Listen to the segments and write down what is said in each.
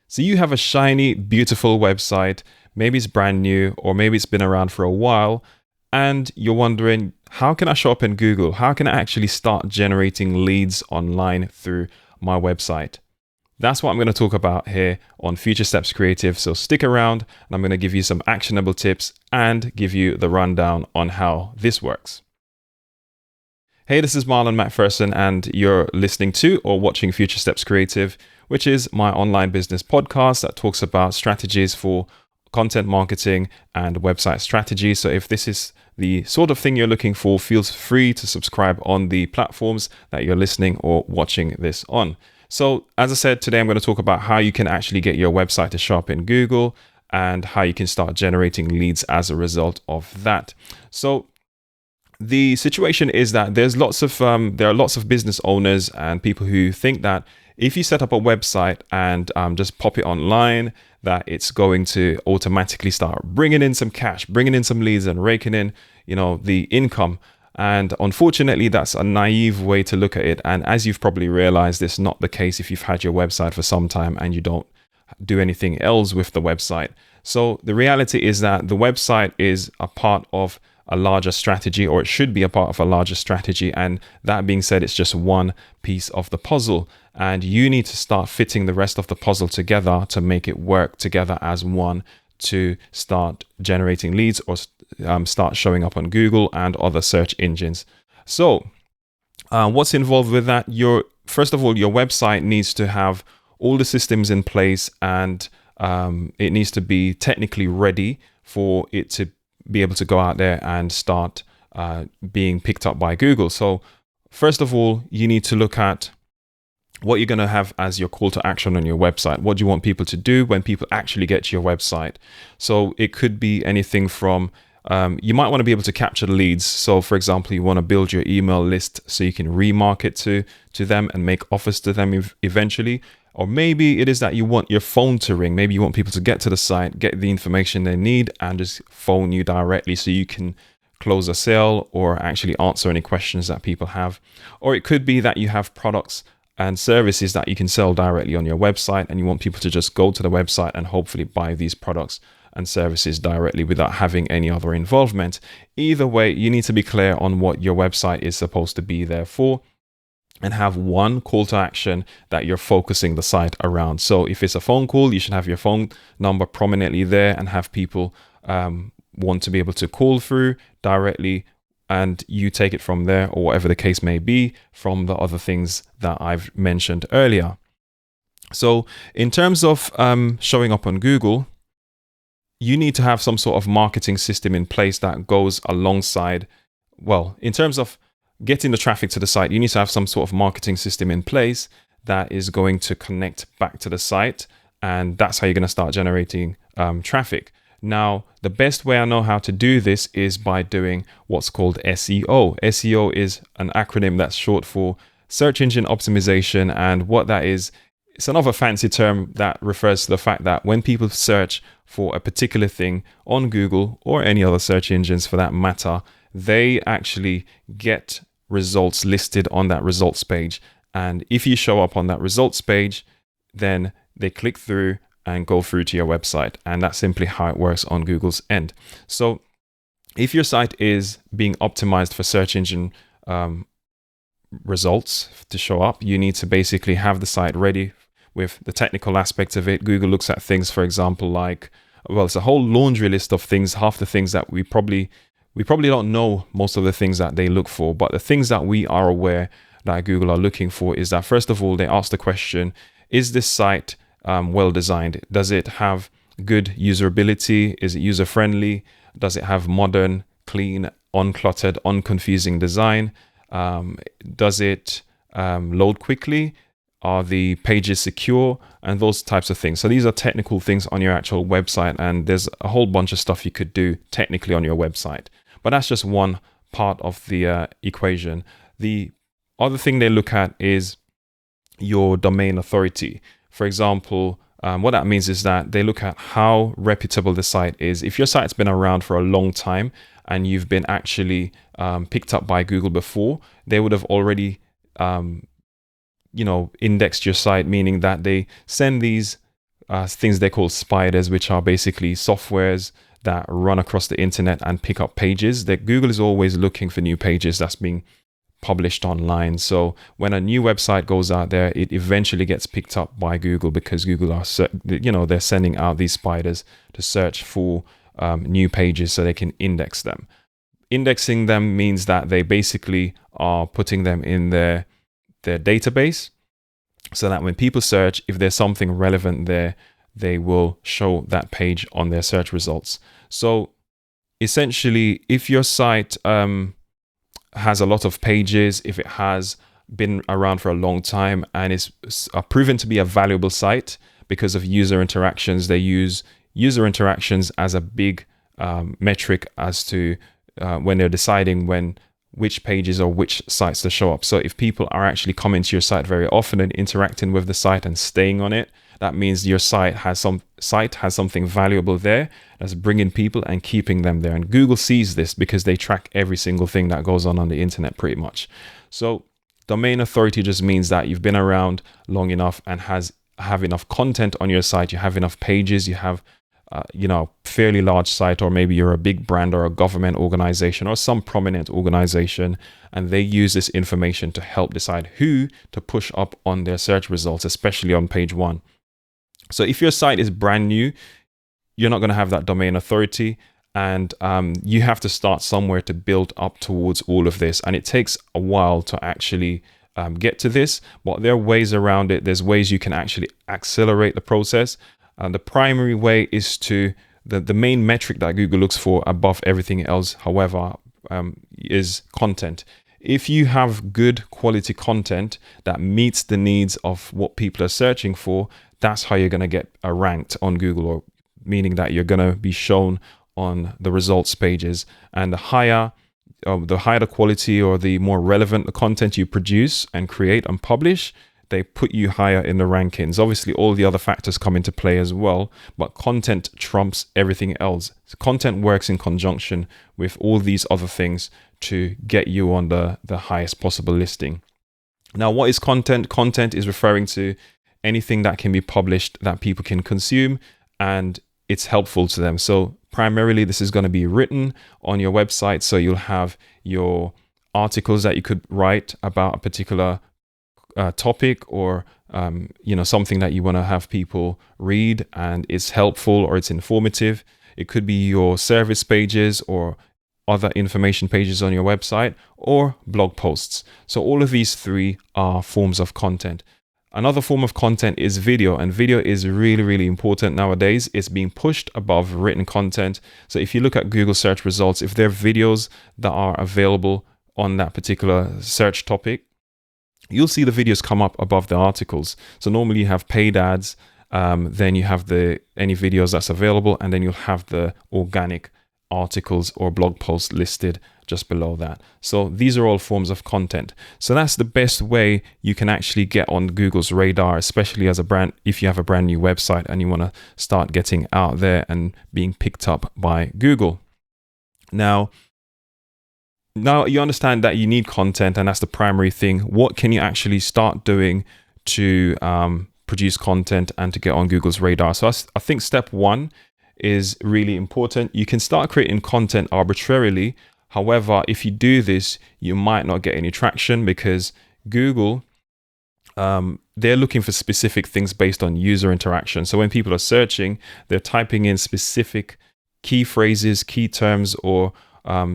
So you have a shiny, beautiful website. Maybe it's brand new, or maybe it's been around for a while, and you're wondering, how can I show up in Google? How can I actually start generating leads online through my website? That's what I'm going to talk about here on Future Steps Creative. So stick around, and I'm going to give you some actionable tips and give you the rundown on how this works. Hey, this is Marlon McPherson, and you're listening to or watching Future Steps Creative, which is my online business podcast that talks about strategies for content marketing and website strategy. So if this is the sort of thing you're looking for, feel free to subscribe on the platforms that you're listening or watching this on. So as I said, today I'm going to talk about how you can actually get your website to show up in Google and how you can start generating leads as a result of that. So the situation is that there are lots of business owners and people who think that if you set up a website and just pop it online, that it's going to automatically start bringing in some cash, bringing in some leads, and raking in, the income. And unfortunately, that's a naive way to look at it. And as you've probably realized, it's not the case if you've had your website for some time and you don't do anything else with the website. So the reality is that the website is a part of a larger strategy, or it should be a part of a larger strategy. And that being said, it's just one piece of the puzzle, and you need to start fitting the rest of the puzzle together to make it work together as one, to start generating leads or start showing up on Google and other search engines. So what's involved with that? First of all, your website needs to have all the systems in place, and it needs to be technically ready for it to be able to go out there and start being picked up by Google. So first of all, you need to look at what you're going to have as your call to action on your website. What do you want people to do when people actually get to your website? So it could be anything from, you might want to be able to capture leads. So for example, you want to build your email list so you can remarket to them and make offers to them eventually. Or maybe it is that you want your phone to ring. Maybe you want people to get to the site, get the information they need, and just phone you directly so you can close a sale or actually answer any questions that people have. Or it could be that you have products and services that you can sell directly on your website, and you want people to just go to the website and hopefully buy these products and services directly without having any other involvement. Either way, you need to be clear on what your website is supposed to be there for, and have one call to action that you're focusing the site around. So if it's a phone call, you should have your phone number prominently there and have people want to be able to call through directly, and you take it from there, or whatever the case may be, from the other things that I've mentioned earlier. So in terms of showing up on Google, you need to have some sort of marketing system in place that goes alongside, in terms of getting the traffic to the site, you need to have some sort of marketing system in place that is going to connect back to the site. And that's how you're going to start generating traffic. Now, the best way I know how to do this is by doing what's called SEO. SEO is an acronym that's short for search engine optimization. And what that is, it's another fancy term that refers to the fact that when people search for a particular thing on Google or any other search engines for that matter, they actually get results listed on that results page. And if you show up on that results page, then they click through and go through to your website. And that's simply how it works on Google's end. So if your site is being optimized for search engine results to show up, you need to basically have the site ready with the technical aspects of it. Google looks at things, for example, like, it's a whole laundry list of things, half the things that we probably don't know most of the things that they look for, but the things that we are aware that Google are looking for is that, first of all, they ask the question, is this site well designed? Does it have good usability? Is it user friendly? Does it have modern, clean, uncluttered, unconfusing design? Does it load quickly? Are the pages secure? And those types of things. So these are technical things on your actual website, and there's a whole bunch of stuff you could do technically on your website. But that's just one part of the equation. The other thing they look at is your domain authority. For example, what that means is that they look at how reputable the site is. If your site's been around for a long time and you've been actually picked up by Google before, they would have already indexed your site, meaning that they send these things they call spiders, which are basically softwares that run across the internet and pick up pages. That Google is always looking for new pages that's being published online. So when a new website goes out there, it eventually gets picked up by Google, because Google are, they're sending out these spiders to search for new pages so they can index them. Indexing them means that they basically are putting them in their database, so that when people search, if there's something relevant there, they will show that page on their search results. So essentially, if your site has a lot of pages, if it has been around for a long time and is proven to be a valuable site because of user interactions, they use user interactions as a big metric as to when they're deciding which pages or which sites to show up. So if people are actually coming to your site very often and interacting with the site and staying on it, that means your site has something valuable there that's bringing people and keeping them there. And Google sees this because they track every single thing that goes on the internet pretty much. So domain authority just means that you've been around long enough and have enough content on your site. You have enough pages. You have fairly large site, or maybe you're a big brand or a government organization or some prominent organization, and they use this information to help decide who to push up on their search results, especially on page 1. So if your site is brand new, you're not going to have that domain authority, and you have to start somewhere to build up towards all of this. And it takes a while to actually get to this, but there are ways around it. There's ways you can actually accelerate the process. And the primary way is the main metric that Google looks for above everything else, however, is content. If you have good quality content that meets the needs of what people are searching for, that's how you're going to get ranked on Google, or meaning that you're going to be shown on the results pages. And the higher the quality or the more relevant the content you produce and create and publish, they put you higher in the rankings. Obviously, all the other factors come into play as well, but content trumps everything else. So content works in conjunction with all these other things to get you on the highest possible listing. Now, what is content? Content is referring to anything that can be published that people can consume and it's helpful to them. So primarily, this is going to be written on your website. So you'll have your articles that you could write about a particular topic, or something that you want to have people read and it's helpful or it's informative. It could be your service pages or other information pages on your website, or blog posts. So all of these three are forms of content. Another form of content is video, and video is really, really important nowadays. It's being pushed above written content. So if you look at Google search results, if there are videos that are available on that particular search topic, you'll see the videos come up above the articles. So normally you have paid ads, then you have any videos that's available, and then you'll have the organic articles or blog posts listed just below that. So these are all forms of content. So that's the best way you can actually get on Google's radar, especially as a brand, if you have a brand new website and you want to start getting out there and being picked up by Google. Now you understand that you need content, and that's the primary thing. What can you actually start doing to produce content and to get on Google's radar? So I think step 1 is really important. You can start creating content arbitrarily. However, if you do this, you might not get any traction, because Google, they're looking for specific things based on user interaction. So when people are searching, they're typing in specific key phrases, key terms, or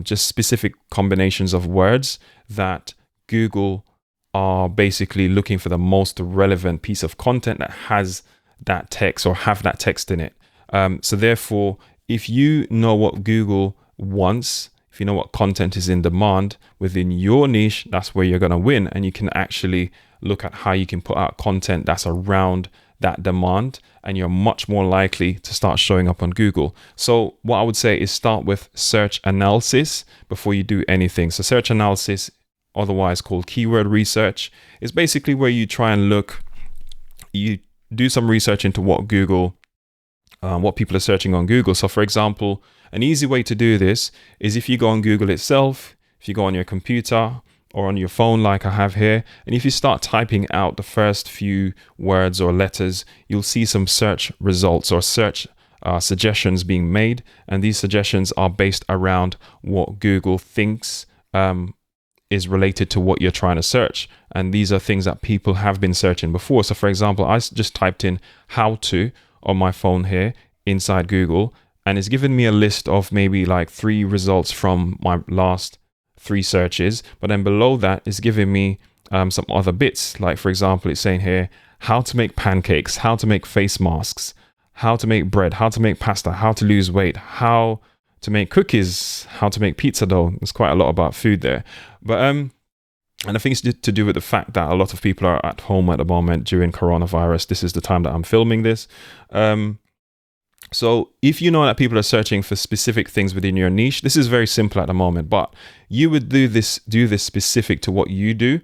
just specific combinations of words that Google are basically looking for the most relevant piece of content that has that text or have that text in it. So therefore, if you know what Google wants, if you know what content is in demand within your niche, that's where you're going to win. And you can actually look at how you can put out content that's around that demand, and you're much more likely to start showing up on Google. So what I would say is start with search analysis before you do anything. So search analysis, otherwise called keyword research, is basically where you try and you do some research into what people are searching on Google. So for example, an easy way to do this is if you go on Google itself, if you go on your computer or on your phone like I have here. And if you start typing out the first few words or letters, you'll see some search results or search suggestions being made. And these suggestions are based around what Google thinks is related to what you're trying to search. And these are things that people have been searching before. So for example, I just typed in how to on my phone here inside Google, and it's given me a list of maybe like 3 results from my last 3 searches. But then below that is giving me some other bits. Like for example, it's saying here, how to make pancakes, how to make face masks, how to make bread, how to make pasta, how to lose weight, how to make cookies, how to make pizza dough. There's quite a lot about food there. But and I think it's to do with the fact that a lot of people are at home at the moment during coronavirus. This is the time that I'm filming this. So if you know that people are searching for specific things within your niche, this is very simple at the moment, but you would do this specific to what you do,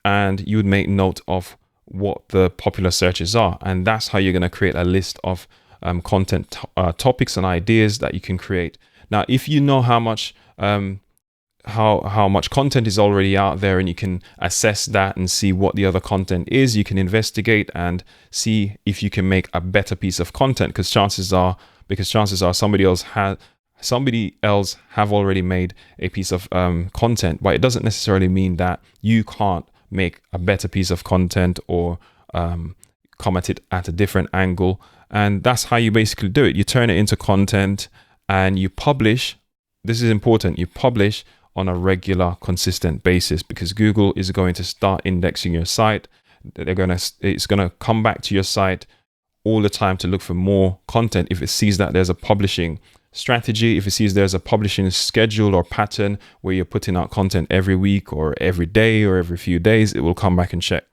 and you would make note of what the popular searches are. And that's how you're going to create a list of content topics and ideas that you can create. Now, if you know how much content is already out there, and you can assess that and see what the other content is, you can investigate and see if you can make a better piece of content, because chances are somebody else have already made a piece of content. But it doesn't necessarily mean that you can't make a better piece of content or come at it at a different angle. And that's how you basically do it. You turn it into content and you publish. This is important. You publish on a regular, consistent basis, because Google is going to start indexing your site. It's gonna come back to your site all the time to look for more content. If it sees that there's a publishing strategy, if it sees there's a publishing schedule or pattern where you're putting out content every week or every day or every few days, it will come back and check.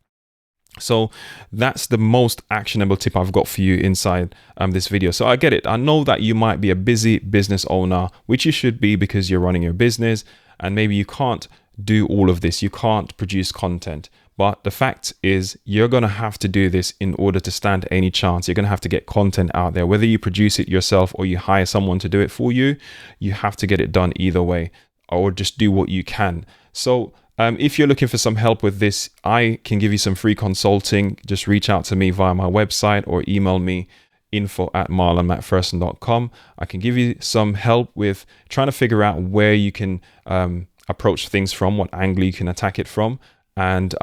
So that's the most actionable tip I've got for you inside this video. So I get it. I know that you might be a busy business owner, which you should be because you're running your business, and maybe you can't do all of this. You can't produce content. But the fact is, you're going to have to do this in order to stand any chance. You're going to have to get content out there. Whether you produce it yourself or you hire someone to do it for you, you have to get it done either way, or just do what you can. So if you're looking for some help with this, I can give you some free consulting. Just reach out to me via my website or email me info@marlonmcpherson.com. I can give you some help with trying to figure out where you can approach things from, what angle you can attack it from. And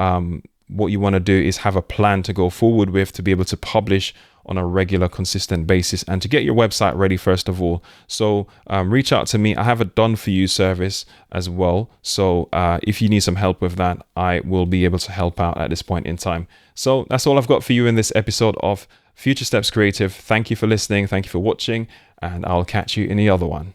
what you want to do is have a plan to go forward with to be able to publish on a regular, consistent basis and to get your website ready first of all. So reach out to me. I have a done for you service as well. So if you need some help with that, I will be able to help out at this point in time. So that's all I've got for you in this episode of Future Steps Creative. Thank you for listening. Thank you for watching, and I'll catch you in the other one.